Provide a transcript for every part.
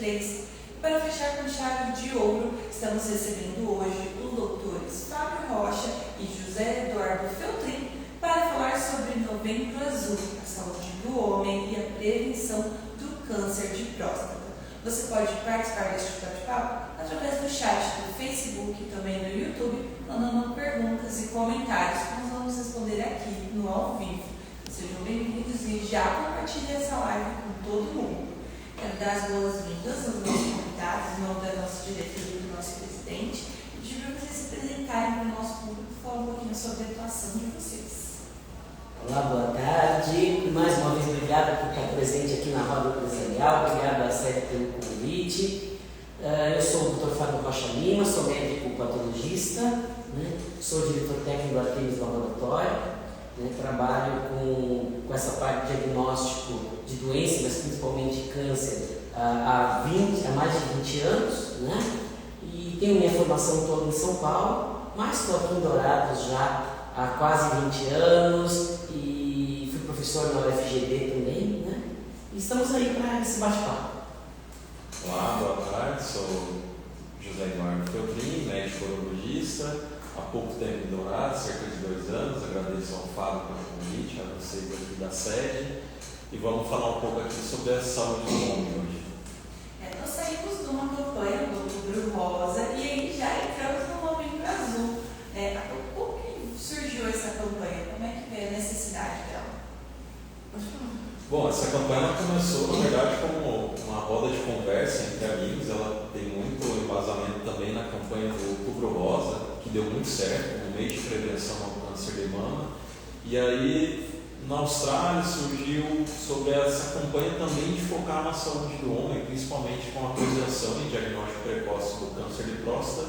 2023. E para fechar com chave de ouro, estamos recebendo hoje os doutores Fábio Rocha e José Eduardo Feltrin para falar sobre Novembro Azul, a saúde do homem e a prevenção do câncer de próstata. Você pode participar deste bate-papo através do chat do Facebook e também do YouTube, mandando perguntas e comentários que nós vamos responder aqui no ao vivo. Sejam bem-vindos e já compartilhe essa live com todo mundo. Quero dar as boas-vindas aos nossos convidados, em nome da nossa diretoria e do nosso presidente, e pedir para vocês se apresentarem para o nosso público e falar um pouquinho sobre a atuação de vocês. Olá, boa tarde. Mais uma vez, obrigado por estar presente aqui na Roda Empresarial. Obrigado a SET pelo convite. Eu sou o Dr. Fábio Rocha Lima, sou médico patologista, sou diretor técnico do Artemis Laboratório, trabalho com essa parte de diagnóstico de doenças, mas principalmente câncer, há mais de 20 anos, e tenho minha formação toda em São Paulo, mas estou aqui em Dourados já há quase 20 anos e fui professor na UFGD também, e estamos aí para esse bate-papo. Olá, boa tarde, sou José Eduardo Feltrin, médico urologista, há pouco tempo em Dourados, cerca de 2 anos. Agradeço ao Fábio pelo convite, a vocês aqui da sede, e vamos falar um pouco aqui sobre a saúde do homem hoje. Nós saímos de uma campanha do Outubro Rosa e aí já entramos no Novembro Azul. Como que surgiu essa campanha? Como é que veio a necessidade dela? Bom, essa campanha começou, na verdade, como uma roda de conversa entre amigos. Ela tem muito embasamento também na campanha do Outubro Rosa, que deu muito certo, no mês de prevenção ao câncer de mama. E aí, na Austrália, surgiu sobre essa campanha também de focar na saúde do homem, principalmente com a atualização e diagnóstico precoce do câncer de próstata,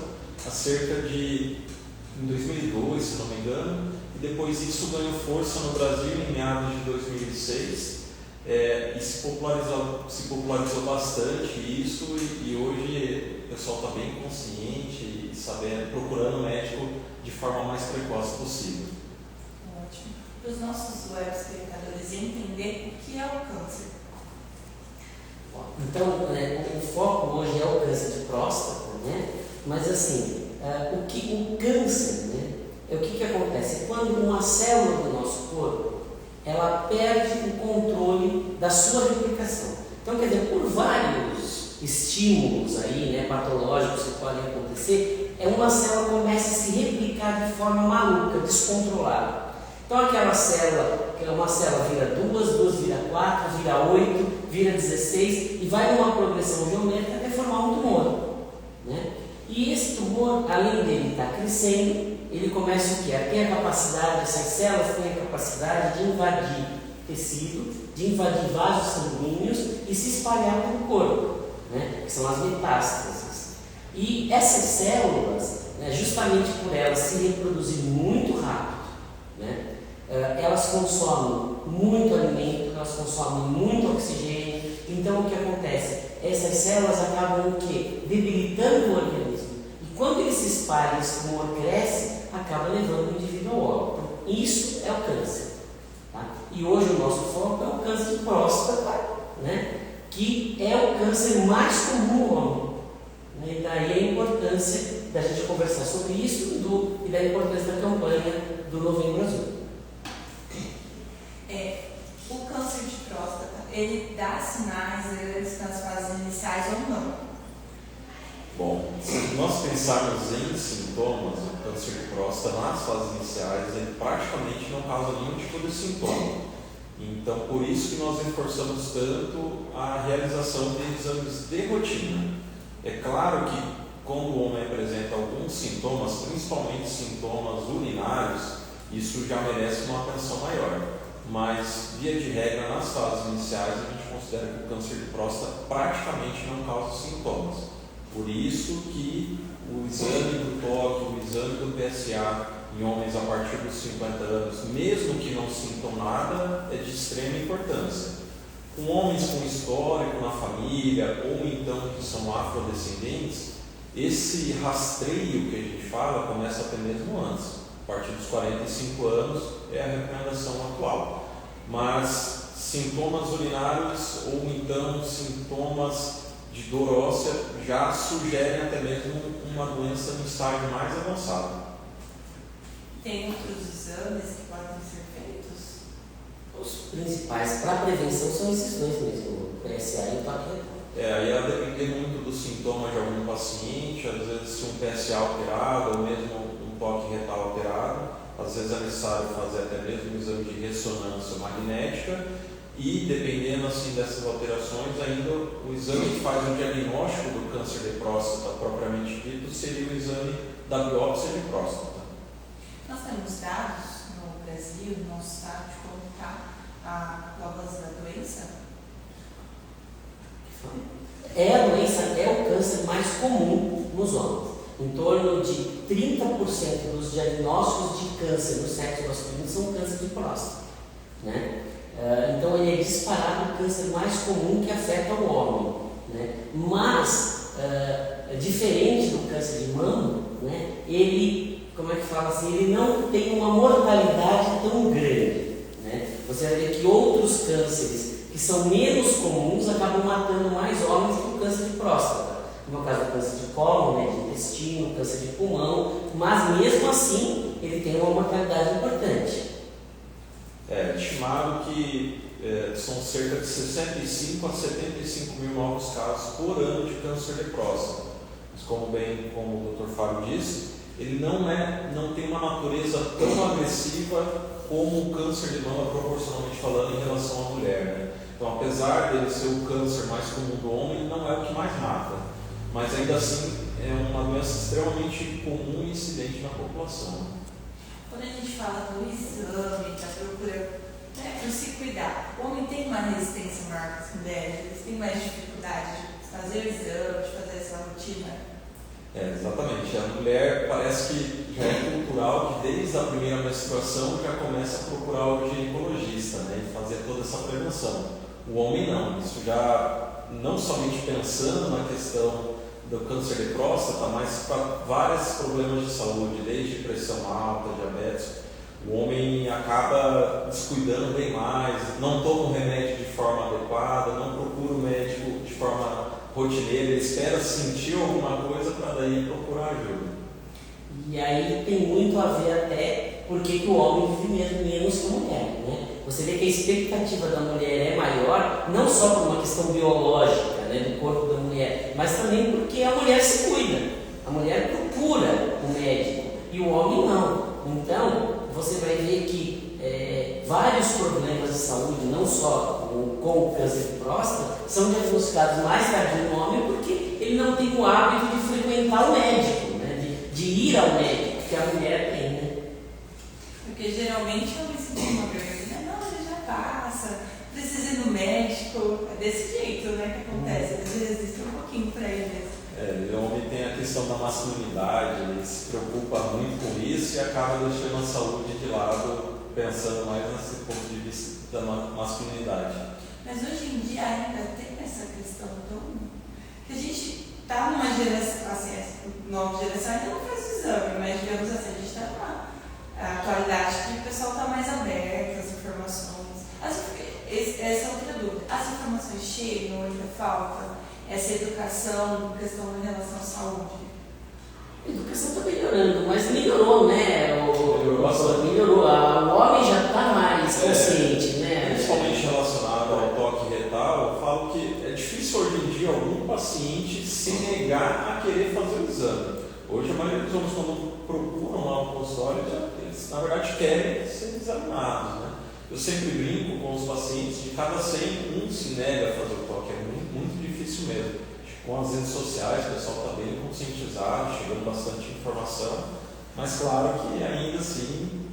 em 2002, se não me engano, e depois isso ganhou força no Brasil em meados de 2006, e se popularizou bastante isso, e hoje o pessoal está bem consciente e sabendo, procurando o médico de forma mais precoce possível. Ótimo. Para os nossos web espectadores entender o que é o câncer. Então, o foco hoje é o câncer de próstata, mas assim, o câncer, o que acontece? Quando uma célula do nosso corpo, ela perde o controle da sua replicação. Então, quer dizer, por vários estímulos aí, patológicos que podem acontecer, uma célula começa a se replicar de forma maluca, descontrolada. Então, aquela célula, que é uma célula, vira 2 vira 4, vira 8, vira 16 e vai numa progressão geométrica até formar um tumor, E esse tumor, além dele estar crescendo, ele começa o quê? A ter a capacidade, essas células têm a capacidade de invadir tecido, de invadir vasos sanguíneos e se espalhar pelo corpo, que são as metástases. E essas células, justamente por elas se reproduzir muito rápido, elas consomem muito alimento, elas consomem muito oxigênio. Então o que acontece? Essas células acabam o quê? Debilitando o organismo. E quando ele se espalha, esse tumor cresce, acaba levando o indivíduo ao óbito. Isso é o câncer. E hoje o nosso foco é o câncer de próstata, que é o câncer mais comum no homem. E daí a importância da gente conversar sobre isso e da importância da campanha do Novembro Azul. O câncer de próstata, ele dá sinais nas fases iniciais ou não? Bom, se nós pensarmos em sintomas, o câncer de próstata nas fases iniciais, ele praticamente não causa nenhum tipo de sintoma. Então, por isso que nós reforçamos tanto a realização de exames de rotina. É claro que quando o homem apresenta alguns sintomas, principalmente sintomas urinários, isso já merece uma atenção maior. Mas, via de regra, nas fases iniciais, a gente considera que o câncer de próstata praticamente não causa sintomas. Por isso que o exame do toque, o exame do PSA em homens a partir dos 50 anos, mesmo que não sintam nada, é de extrema importância. Com homens com histórico na família, ou então que são afrodescendentes, esse rastreio que a gente fala começa até mesmo antes. A partir dos 45 anos é a recomendação atual. Mas sintomas urinários ou então sintomas de dor óssea já sugerem até mesmo uma doença no estágio mais avançado. Tem outros exames que podem ser feitos? Os principais para prevenção são esses dois mesmo, o PSA e o toque retal. Aí a depender muito dos sintomas de algum paciente, às vezes se um PSA alterado ou mesmo um toque retal alterado, às vezes é necessário fazer até mesmo um exame de ressonância magnética e, dependendo assim dessas alterações, ainda o exame que faz o diagnóstico do câncer de próstata propriamente dito seria o exame da biópsia de próstata. Nós temos dados no Brasil, no nosso estado, de como está o avanço da doença? A doença é o câncer mais comum nos homens. Em torno de 30% dos diagnósticos de câncer no sexo masculino são câncer de próstata, né? Então ele é disparado o câncer mais comum que afeta o homem, né? Mas, diferente do câncer de mama, né, ele, como é que fala assim, ele não tem uma mortalidade tão grande, né? Você vai ver que outros cânceres que são menos comuns acabam matando mais homens que o câncer de próstata. No caso do câncer de cólon, né, de intestino, câncer de pulmão, mas mesmo assim ele tem uma mortalidade importante. É estimado que são cerca de 65 a 75 mil novos casos por ano de câncer de próstata. Mas como o Dr. Fábio disse, ele não tem uma natureza tão agressiva como o câncer de mama, proporcionalmente falando, em relação à mulher, né? Então, apesar dele ser o câncer mais comum do homem, não é o que mais mata, mas ainda assim é uma doença extremamente comum e incidente na população. Quando a gente fala do exame, da procura, né, para se cuidar, o homem tem uma resistência maior que as mulheres, eles têm mais dificuldade de fazer o exame, de fazer essa rotina? Exatamente. A mulher parece que já é cultural que desde a primeira menstruação já começa a procurar o ginecologista, né, e fazer toda essa prevenção. O homem não, isso já não somente pensando na questão do câncer de próstata, mas para vários problemas de saúde, desde pressão alta, diabetes, o homem acaba descuidando bem mais, não toma o remédio de forma adequada, não procura o médico de forma rotineira, ele espera sentir alguma coisa para daí procurar ajuda. E aí tem muito a ver até porque que o homem vive mesmo menos que a mulher, né? Você vê que a expectativa da mulher é maior, não só por uma questão biológica, né, do corpo da mulher, mas também porque a mulher se cuida, a mulher procura o médico e o homem não. Então, você vai ver que vários problemas de saúde, não só com o câncer de próstata, são diagnosticados mais tardio no homem porque ele não tem o hábito de frequentar o médico, né, de ir ao médico, que a mulher tem, né? Porque geralmente eu me sinto uma vergonha, não, ele já passa, precisa ir no médico, é desse jeito, né, que acontece, às vezes resiste um pouquinho para ele. O homem tem a questão da masculinidade, ele se preocupa muito com isso e acaba deixando a saúde de lado, pensando mais nesse ponto de vista da masculinidade. Mas hoje em dia ainda tem essa questão que a gente está numa geração, assim, nova geração ainda não faz o exame, mas digamos assim, a gente está numa atualidade que o pessoal está mais aberto às informações. Essa é outra dúvida. As informações chegam, ainda falta essa educação, questão em relação à saúde? A educação está melhorando, mas melhorou, né? Melhorou. O homem já está mais consciente, né? Principalmente relacionado ao toque retal, eu falo que é difícil hoje em dia algum paciente se negar a querer fazer o exame. Hoje a maioria dos homens, quando procuram lá o consultório, eles na verdade querem ser examinados, né? Eu sempre brinco com os pacientes, de cada 100, um se nega a fazer o toque, é muito difícil mesmo. Com as redes sociais, o pessoal está bem conscientizado, chegando bastante informação, mas claro que ainda assim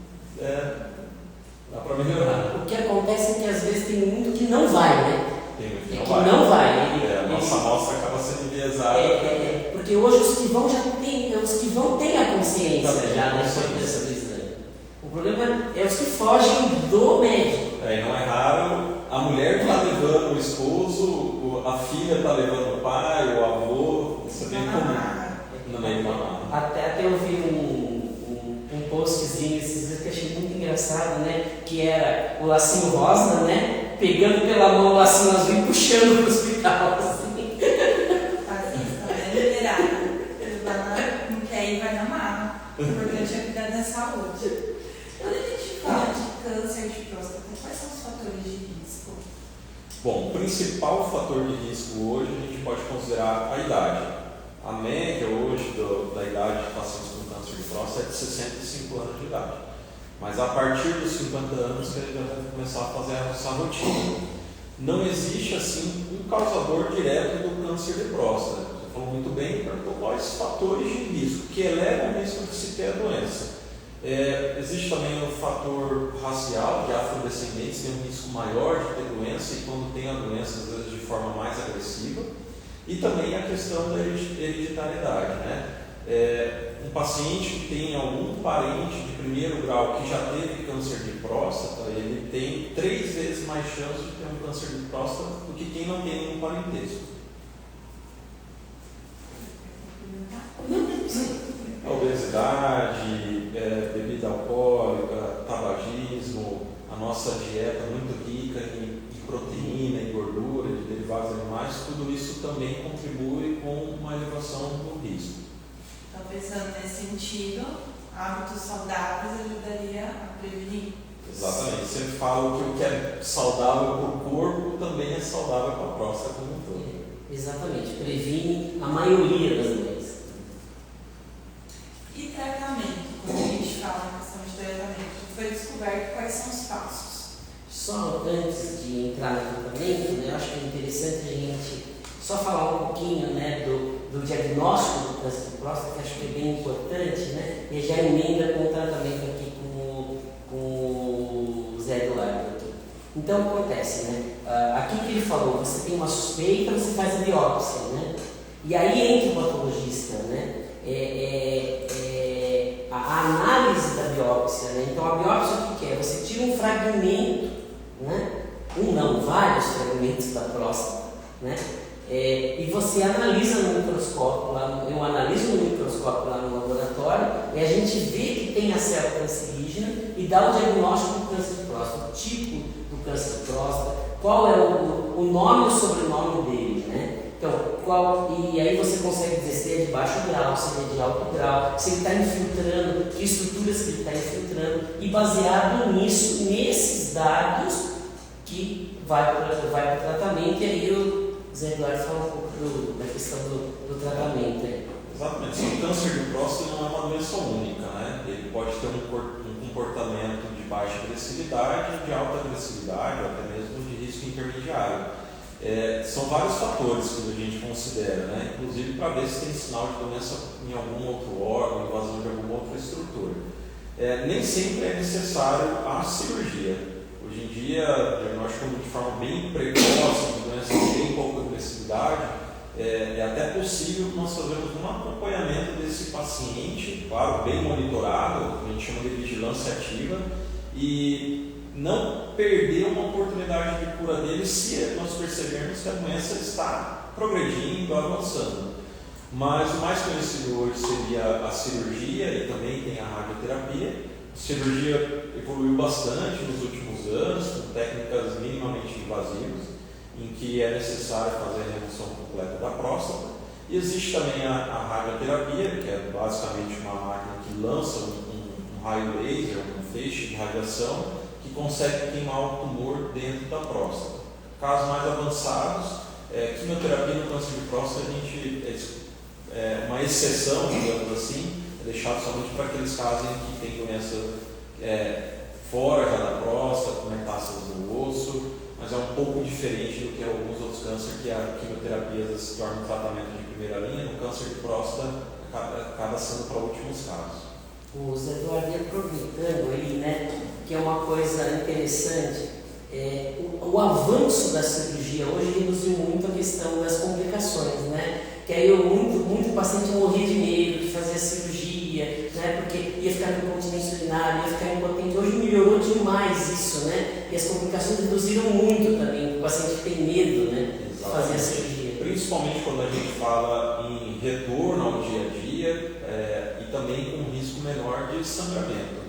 dá para melhorar. O que acontece é que às vezes tem muito que não vai, né? Tem muito que não vai. A nossa amostra acaba sendo enviesada. Porque hoje os que vão têm a consciência já da importância do exame. O problema é os que fogem do médico. E não é raro, a mulher está levando o esposo, a filha está levando o pai, o avô, isso é bem comum no meio da mamada. Até eu vi um postzinho esses dias que eu achei muito engraçado, né? Que era o lacinho rosa, né? Pegando pela mão o lacinho azul e puxando para o hospital, assim. importante é cuidar da saúde. Quando a gente fala de câncer de próstata, quais são os fatores de risco? Bom, o principal fator de risco hoje a gente pode considerar a idade. A média hoje da idade de pacientes com câncer de próstata é de 65 anos de idade. Mas a partir dos 50 anos que a gente já deve começar a fazer essa rotina. Não existe assim um causador direto do câncer de próstata. Você falou muito bem, perguntou quais fatores de risco que elevam o risco de se ter a doença. Existe também o fator racial, de afrodescendentes tem um risco maior de ter doença e quando tem a doença, às vezes de forma mais agressiva. E também a questão da hereditariedade, né? Um paciente que tem algum parente de primeiro grau que já teve câncer de próstata, ele tem 3 vezes mais chance de ter um câncer de próstata do que quem não tem nenhum parentesco. A obesidade, bebida alcoólica, tabagismo, a nossa dieta muito rica em proteína, em gordura, de derivados animais, tudo isso também contribui com uma elevação do risco. Então, pensando nesse sentido, hábitos saudáveis ajudaria a prevenir. Exatamente. Você fala que o que é saudável para o corpo também é saudável para a próstata como um todo. Exatamente. Previne a maioria das doenças. E tratamento? Quando a gente fala em questão de tratamento, foi descoberto quais são os passos? Só antes de entrar no tratamento, né, eu acho que é interessante a gente só falar um pouquinho, né, do diagnóstico do câncer de próstata, que acho que é bem importante, né, e já emenda com o tratamento aqui com o Zé Eduardo. Então, o que acontece, né, aqui que ele falou, você tem uma suspeita, você faz a biópsia, né, e aí entra o patologista, né, a análise da biópsia, né, então a biópsia o que é? Você tira um fragmento, né, vários fragmentos da próstata, né, e você analisa no microscópio, eu analiso no microscópio lá no laboratório, e a gente vê que tem a célula cancerígena e dá o diagnóstico do câncer de próstata, o tipo do câncer de próstata, qual é o nome e o sobrenome dele, né? Então, e aí você consegue dizer se ele é de baixo grau, se ele é de alto grau, se ele está infiltrando, que estruturas que ele está infiltrando, e baseado nisso, nesses dados, que vai para o tratamento, e aí o Zé Eduardo fala um pouco da questão do tratamento. Né? Exatamente. O câncer de próstata não é uma doença única, né? Ele pode ter um comportamento de baixa agressividade, de alta agressividade, ou até mesmo de risco intermediário. São vários fatores que a gente considera, né? Inclusive para ver se tem sinal de doença em algum outro órgão, invasão de alguma outra estrutura. Nem sempre é necessário a cirurgia. Hoje em dia, diagnóstico de forma bem precoce, de doença de bem pouca agressividade, é até possível nós fazermos um acompanhamento desse paciente, claro, bem monitorado, a gente chama de vigilância ativa, e não perder uma oportunidade de cura dele se nós percebermos que a doença está progredindo, avançando. Mas o mais conhecido hoje seria a cirurgia e também tem a radioterapia. A cirurgia evoluiu bastante nos últimos anos, com técnicas minimamente invasivas, em que é necessário fazer a remoção completa da próstata. E existe também a radioterapia, que é basicamente uma máquina que lança um raio laser, um feixe de radiação, que consegue queimar o tumor dentro da próstata. Casos mais avançados, quimioterapia no câncer de próstata, a gente uma exceção, digamos assim, é deixado somente para aqueles casos em que tem doença fora já da próstata, com metástases no osso, mas é um pouco diferente do que alguns outros cânceres, que a quimioterapia se torna um tratamento de primeira linha. No câncer de próstata acaba sendo para últimos casos. O Zé Eduardo, aproveitando aí, né, que é uma coisa interessante, o avanço da cirurgia hoje reduziu muito a questão das complicações, né? Que aí muito paciente morria de medo de fazer a cirurgia, né? Porque ia ficar com incontinência urinária, ia ficar impotente. Hoje melhorou demais isso, né? E as complicações reduziram muito também. O paciente tem medo, né, de fazer a cirurgia. Principalmente quando a gente fala em retorno ao dia a dia e também com um risco menor de sangramento.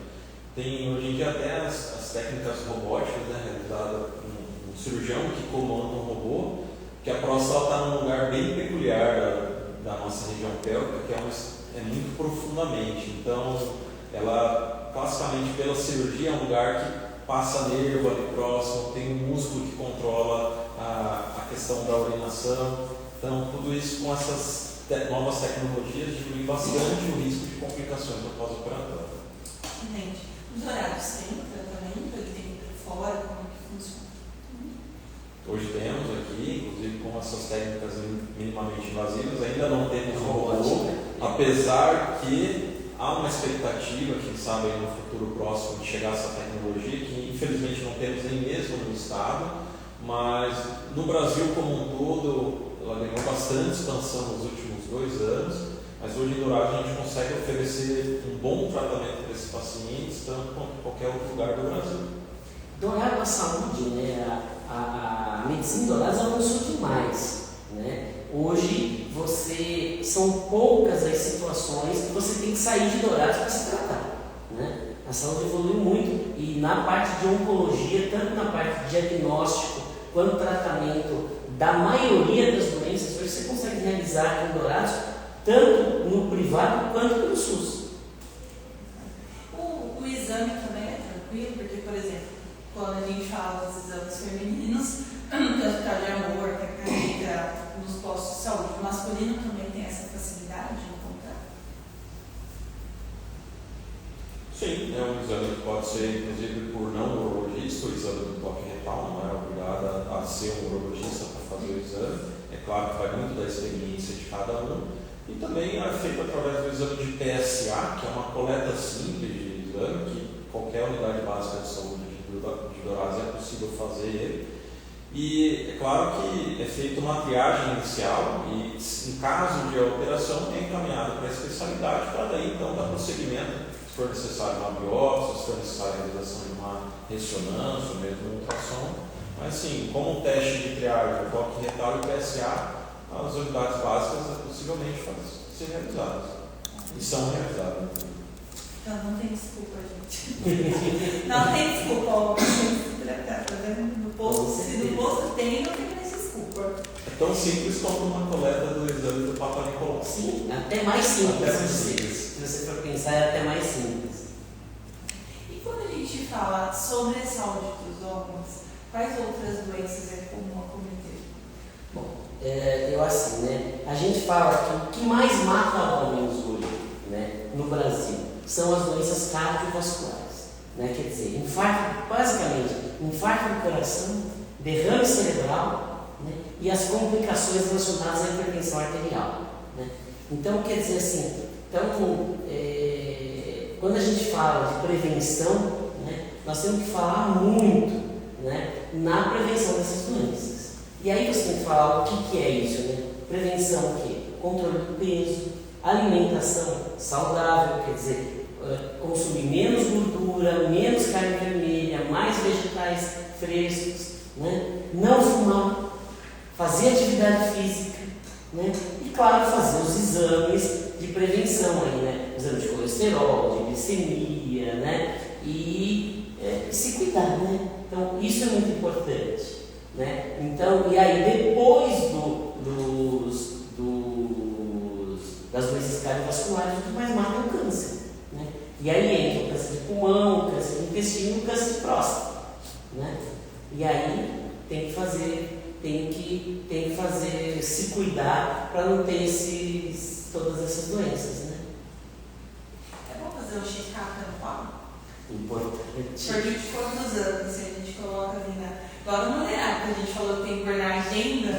Tem hoje em dia até as técnicas robóticas, né, realizadas por um cirurgião que comanda um robô, que a próstata está num lugar bem peculiar da nossa região pélvica, que é muito profundamente. Então, ela classicamente pela cirurgia é um lugar que passa nervo ali próximo, tem um músculo que controla a questão da urinação. Então, tudo isso com essas novas tecnologias diminui bastante o risco de complicações no pós-operatório. Entende? Os horários têm tratamento, ele tem que ir para fora, como é que funciona? Hoje temos aqui, inclusive com essas técnicas minimamente invasivas, ainda não temos um robô, apesar que há uma expectativa, quem sabe no futuro próximo, de chegar a essa tecnologia, que infelizmente não temos nem mesmo no estado, mas no Brasil como um todo, ela ganhou bastante expansão nos últimos 2 anos, mas hoje em Dourados a gente consegue oferecer um bom tratamento para esses pacientes, tanto quanto em qualquer outro lugar do Brasil. Dourados, a saúde, né? A medicina em Dourados avançou demais, né? Hoje são poucas as situações que você tem que sair de Dourados para se tratar, né? A saúde evoluiu muito e na parte de oncologia, tanto na parte de diagnóstico quanto tratamento da maioria das doenças, hoje você consegue realizar aqui em Dourados, tanto no privado quanto no SUS. O exame também é tranquilo, porque, por exemplo, quando a gente fala dos exames femininos, tem o hospital de amor, que é carrega nos postos de saúde, o masculino também tem essa facilidade de encontrar? Sim, é um exame que pode ser, inclusive, por não urologista, o exame do toque retal, não é obrigado a ser um urologista para fazer o exame. É claro que vai muito da experiência de cada um. E também é feito através do exame de PSA, que é uma coleta simples de exame, que qualquer unidade básica de saúde de Dourados é possível fazer ele. E é claro que é feita uma triagem inicial e, em caso de alteração, é encaminhado para a especialidade, para daí então dar prosseguimento, se for necessário uma biópsia, se for necessário a realização de uma ressonância, ou mesmo um ultrassom. Mas sim, como um teste de triagem, toque retal e PSA, as unidades básicas possivelmente ser realizadas. E são realizadas. Então não tem desculpa, gente. Não tem desculpa, ó, tem que se tratar, tá vendo? Se no posto tem, não tem mais desculpa. É tão simples quanto uma coleta do exame do Papa Nicolau. Sim, até mais simples. Até mais simples. Se você for pensar, é até mais simples. E quando a gente fala sobre a saúde dos homens, quais outras doenças é comum acometer? Bom, eu assim, né? A gente fala que o que mais mata homens hoje, né, no Brasil, são as doenças cardiovasculares, né? Quer dizer, infarto, basicamente, infarto do coração, derrame cerebral, né? E as complicações relacionadas à hipertensão arterial, né? Então, quer dizer assim, quando a gente fala de prevenção, né, nós temos que falar muito, né, na prevenção dessas doenças. E aí você tem que falar o que é isso, né? Prevenção o quê? Controle do peso, alimentação saudável, quer dizer, consumir menos gordura, menos carne vermelha, mais vegetais frescos, né? Não fumar, fazer atividade física, né? E claro, fazer os exames de prevenção aí, né? Exame de colesterol, de glicemia, né? E se cuidar, né? Então isso é muito importante, né? Então, e aí depois das doenças cardiovasculares, o que mais mata é o câncer, né? E aí entra o câncer de pulmão, o câncer de intestino e o câncer de próstata, né? E aí tem que fazer, se cuidar para não ter todas essas doenças, né? É bom fazer um check-up anual? Importante. Por de quantos anos, se a gente coloca ali agora no mulherada, que a gente falou que tem que pôr na agenda,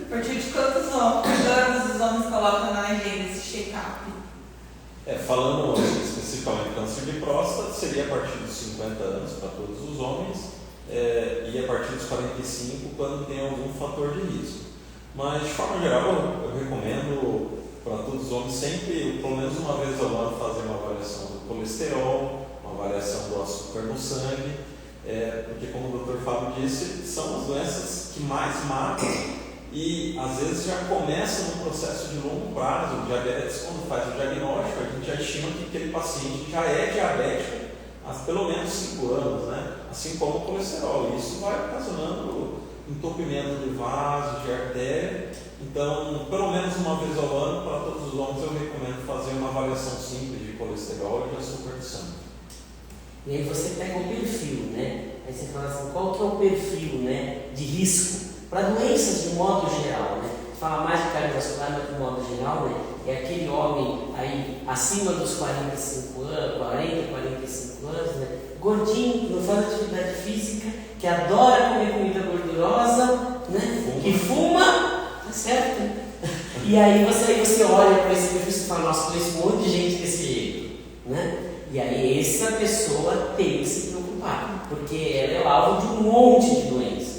a partir de quantos anos os homens colocam na agenda esse check-up? Falando especificamente do câncer de próstata, seria a partir dos 50 anos para todos os homens e a partir dos 45 quando tem algum fator de risco. Mas, de forma geral, eu recomendo para todos os homens sempre, pelo menos uma vez ao ano, fazer uma avaliação do colesterol, uma avaliação do açúcar no sangue, porque, como o Dr. Fábio disse, são as doenças que mais matam e, às vezes, já começam no processo de longo prazo. O diabetes, quando faz o diagnóstico, a gente já estima que aquele paciente já é diabético há pelo menos 5 anos, né? Assim como o colesterol. Isso vai ocasionando entupimento de vasos, de artéria Então, pelo menos uma vez ao ano, para todos os homens, eu recomendo fazer uma avaliação simples de colesterol e de açúcar de sangue. E aí você pega o perfil, né? Aí você fala assim, qual que é o perfil, né, de risco para doenças de modo geral, né? Fala mais de cardiovascular, mas de modo geral, né? É aquele homem aí acima dos 45 anos, 40, 45 anos, né? Gordinho, que não faz atividade física, que adora comer comida gordurosa, né? Que fuma, tá certo? E aí você olha para esse perfil e fala, nossa, conheço um monte de gente desse jeito, né? E aí essa pessoa tem que se preocupar, porque ela é alvo de um monte de doenças.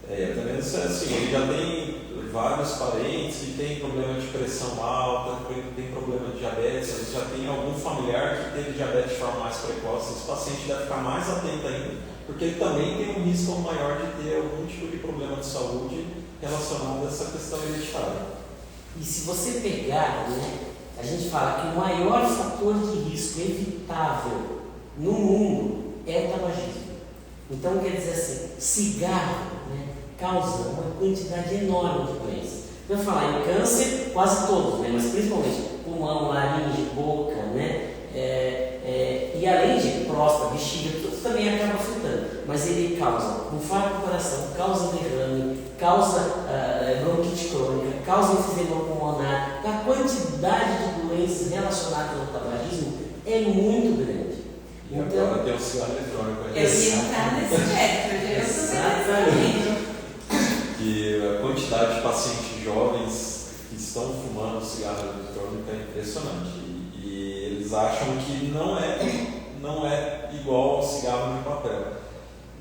Também assim, ele já tem vários parentes que tem problema de pressão alta, que tem problema de diabetes, às vezes já tem algum familiar que teve diabetes de forma mais precoce. Esse paciente deve ficar mais atento ainda, porque ele também tem um risco maior de ter algum tipo de problema de saúde relacionado a essa questão hereditária. E se você pegar, né, a gente fala que o maior fator de risco evitável no mundo é o tabagismo. Então, quer dizer assim, cigarro, né, causa uma quantidade enorme de doenças. Eu vou falar em câncer, quase todos, né, mas principalmente pulmão, laringe, boca, né, e além de próstata, bexiga, tudo também acaba afetando. Mas ele causa infarto do coração, causa derrame, causa bronquite crônica, causa enfisema pulmonar. A quantidade de doenças relacionadas ao tabagismo é muito grande. E agora tem o cigarro eletrônico. Eu ia entrar nesse método, exatamente. Que a quantidade de pacientes jovens que estão fumando cigarro eletrônico é impressionante. E eles acham que não é igual ao cigarro de papel.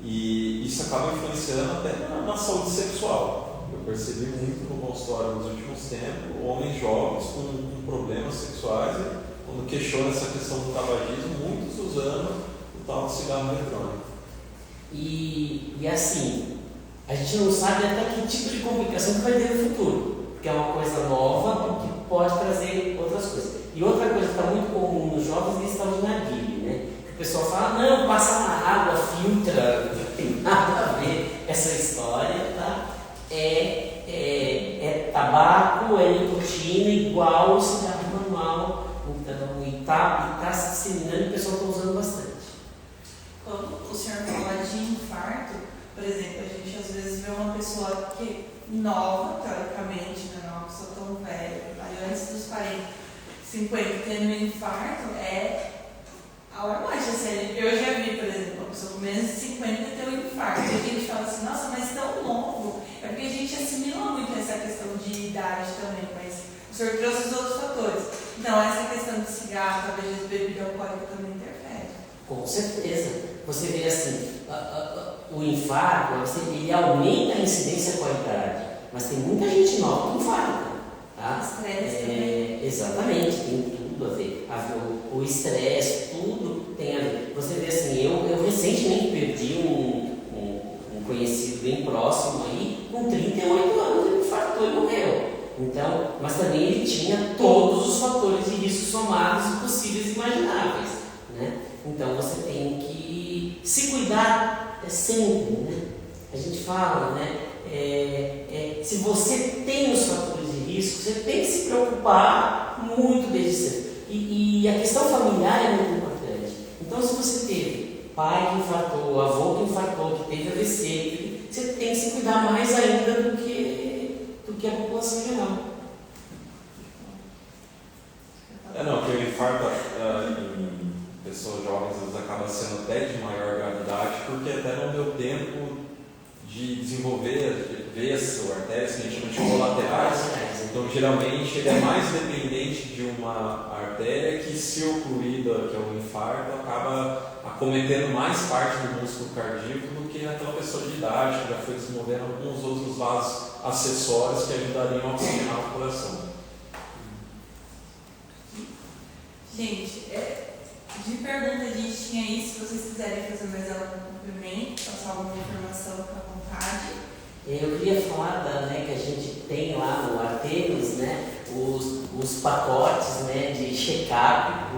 E isso acaba influenciando até na saúde sexual. Eu percebi muito no consultório nos últimos tempos, homens jovens com problemas sexuais, quando questionam essa questão do tabagismo, muitos usando o tal do cigarro eletrônico. E assim, a gente não sabe até que tipo de complicação que vai ter no futuro, porque é uma coisa nova que pode trazer outras coisas. E outra coisa que está muito comum nos jovens é esse tal de narguilé, né? Que o pessoal fala, não, passa na água, filtra, não tem nada a ver essa história, tá? É tabaco, é nicotina igual o cigarro normal, então, e tá se disseminando e o pessoal está usando bastante. Quando o senhor fala de infarto, por exemplo, a gente às vezes vê uma pessoa que nova, teoricamente, não é uma pessoa tão velha, aí antes dos 40, 50, tendo um infarto, é alarmante. Assim, eu já vi, por exemplo, uma pessoa com menos de 50 ter um infarto, e a gente fala assim, nossa, mas tão novo, é porque a gente assimila muito essa questão de idade também, mas o senhor trouxe os outros fatores. Então, essa questão de cigarro, talvez de bebida alcoólica também interfere. Com certeza. Você vê assim, o infarto, ele aumenta a incidência com a idade, mas tem muita gente nova que infarta. Tá? Estresse também. Exatamente, tem tudo a ver. O estresse, tudo tem a ver. Você vê assim, eu recentemente perdi um conhecido bem próximo aí, com 38 anos, ele infartou e morreu. Então, mas também ele tinha todos os fatores de risco somados e possíveis e imagináveis, né? Então você tem que se cuidar sempre, né? A gente fala, né? Se você tem os fatores de risco, você tem que se preocupar muito desde cedo. E a questão familiar é muito importante. Então, se você teve pai que infartou, avô que infartou, que teve AVC, você tem que se cuidar mais ainda do que a população geral. Que o infarto em pessoas jovens às vezes acaba sendo até de maior gravidade, porque até não deu tempo de desenvolver veias ou artérias que a gente chama de colaterais. Então, geralmente, ele é mais dependente de uma artéria que, se ocluída, que é o infarto, acaba acometendo mais parte do músculo cardíaco do que aquela pessoa de idade, que já foi desenvolvendo alguns outros vasos acessórios que ajudariam a oxigenar o coração. Gente, de pergunta a gente tinha isso. Se vocês quiserem fazer mais algum complemento, passar alguma informação, fica à vontade. Eu queria falar que a gente tem lá no Artemis, né, os pacotes, né, de check-up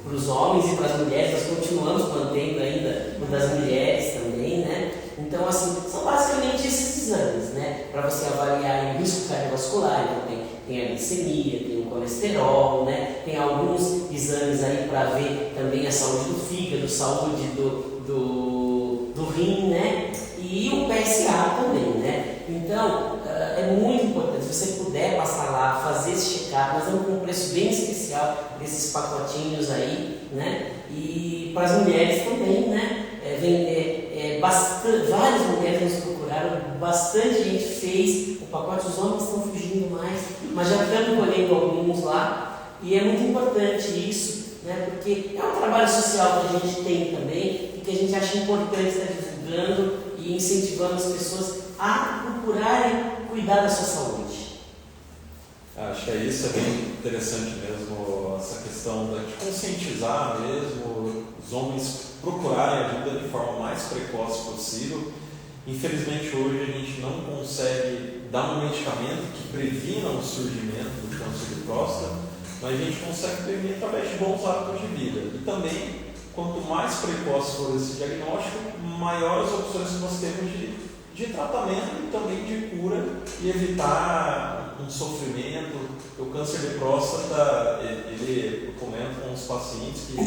para os homens e para as mulheres. Nós continuamos mantendo ainda o das mulheres também, né? Então, assim, são basicamente esses exames, né? Para você avaliar o risco cardiovascular, então tem a glicemia, tem o colesterol, né? Tem alguns exames aí para ver também a saúde do fígado, saúde do rim, né? E o PSA também, né? Então, é muito importante, se você puder passar lá, fazer esse check-up, nós damos um preço bem especial desses pacotinhos aí, né? E para as mulheres também, né? Várias mulheres nos procuraram, bastante gente fez o pacote, os homens estão fugindo mais, mas já estamos colhendo alguns lá, e é muito importante isso, né? Porque é um trabalho social que a gente tem também, e que a gente acha importante estar divulgando e incentivando as pessoas a procurarem cuidar da sua saúde. Acho que isso é bem interessante mesmo, essa questão de conscientizar mesmo, os homens procurarem ajuda de forma mais precoce possível. Infelizmente hoje a gente não consegue dar um medicamento que previna o surgimento do câncer de próstata, mas a gente consegue prevenir através de bons hábitos de vida. E também, quanto mais precoce for esse diagnóstico, maiores opções que nós temos de tratamento e também de cura e evitar um sofrimento. O câncer de próstata, eu comento com os pacientes que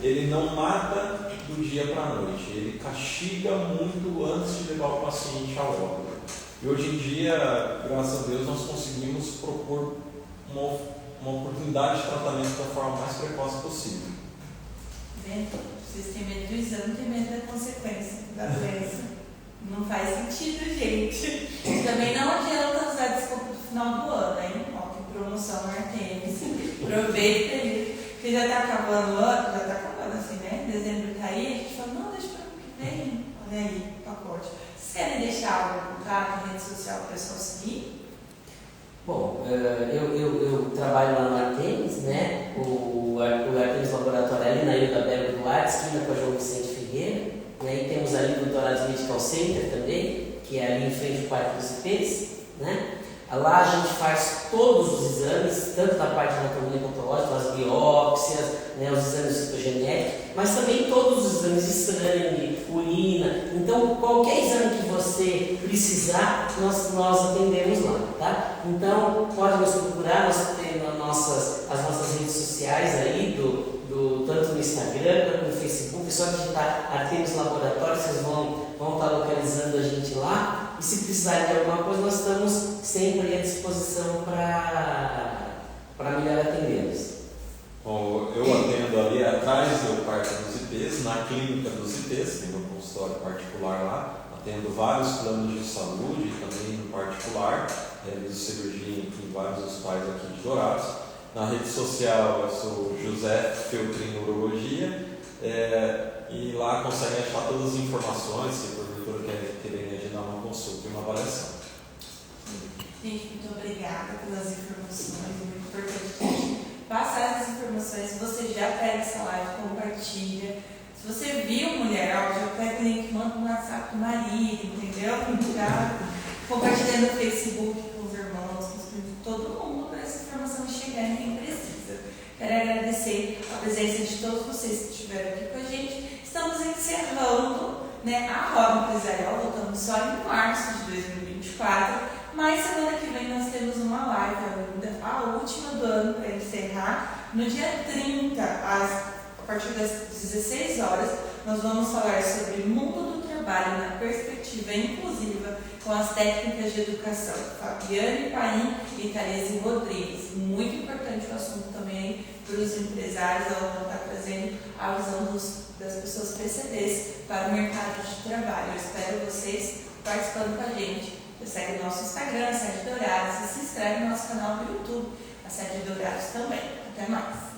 ele não mata do dia para a noite, ele castiga muito antes de levar o paciente ao óbito. E hoje em dia, graças a Deus, nós conseguimos propor uma oportunidade de tratamento da forma mais precoce possível. Vocês têm medo do exame, têm medo da consequência da doença. Não faz sentido, gente. Também não adianta usar desculpa do final do ano, hein? Ó, tem promoção no Artemis. Aproveita aí, porque já tá acabando o ano, já tá acabando assim, né? Dezembro tá aí, a gente fala, não, deixa para o que vem. Olha aí, pacote. Vocês querem deixar algo colocado na rede social para o pessoal seguir? Bom, eu trabalho lá no Artemis, né? O Artemis Laboratório ali na Ilha da Bela Duarte, esquina com a João Vicente Figueira. E temos ali o Doutorados Medical Center também, que é ali em frente ao Parque dos IPs, né? Lá a gente faz todos os exames, tanto da parte de anatomia patológica, as biópsias, né, os exames citogenéticos, mas também todos os exames de sangue, urina. Então, qualquer exame que você precisar, nós atendemos lá, tá? Então, pode nos procurar, nós temos as nossas redes sociais aí, tanto no Instagram quanto no Facebook, é só digitar Artemis Laboratório, vocês vão estar localizando a gente lá. E se precisarem de alguma coisa, nós estamos sempre à disposição para melhor atendê-los. Bom, eu atendo ali atrás do Parque dos IPs, na clínica dos IPs, tem um consultório particular lá, atendo vários planos de saúde, também no particular, realizo cirurgia em vários hospitais aqui de Dourados. Na rede social eu sou José Feltrin Urologia, e lá conseguem achar todas as informações se porventura querem agendar uma consulta e uma avaliação. Gente, muito obrigada pelas informações, é muito importante passar essas informações. Se você já pega essa live, compartilha. Se você viu mulher, já pega o link, manda no WhatsApp do marido, entendeu? Já compartilha no Facebook com os irmãos, com todo mundo, para essa informação chegar em quem precisa. Quero agradecer a presença de todos vocês que estiveram aqui com a gente. Estamos encerrando, né, a Roda Empresarial, voltamos só em março de 2024, mas semana que vem nós temos uma live ainda, a última do ano, para encerrar, no dia 30, a partir das 16 horas, nós vamos falar sobre o mundo do trabalho na perspectiva inclusiva com as técnicas de educação. Fabiane Paim e Thaís Rodrigues. Muito importante o assunto também para os empresários, elas vão estar trazendo a visão das pessoas PCDs para o mercado de trabalho. Eu espero vocês participando com a gente. Você segue o nosso Instagram, a Sede Dourados, e se inscreve no nosso canal do YouTube, a Sede Dourados também. Até mais!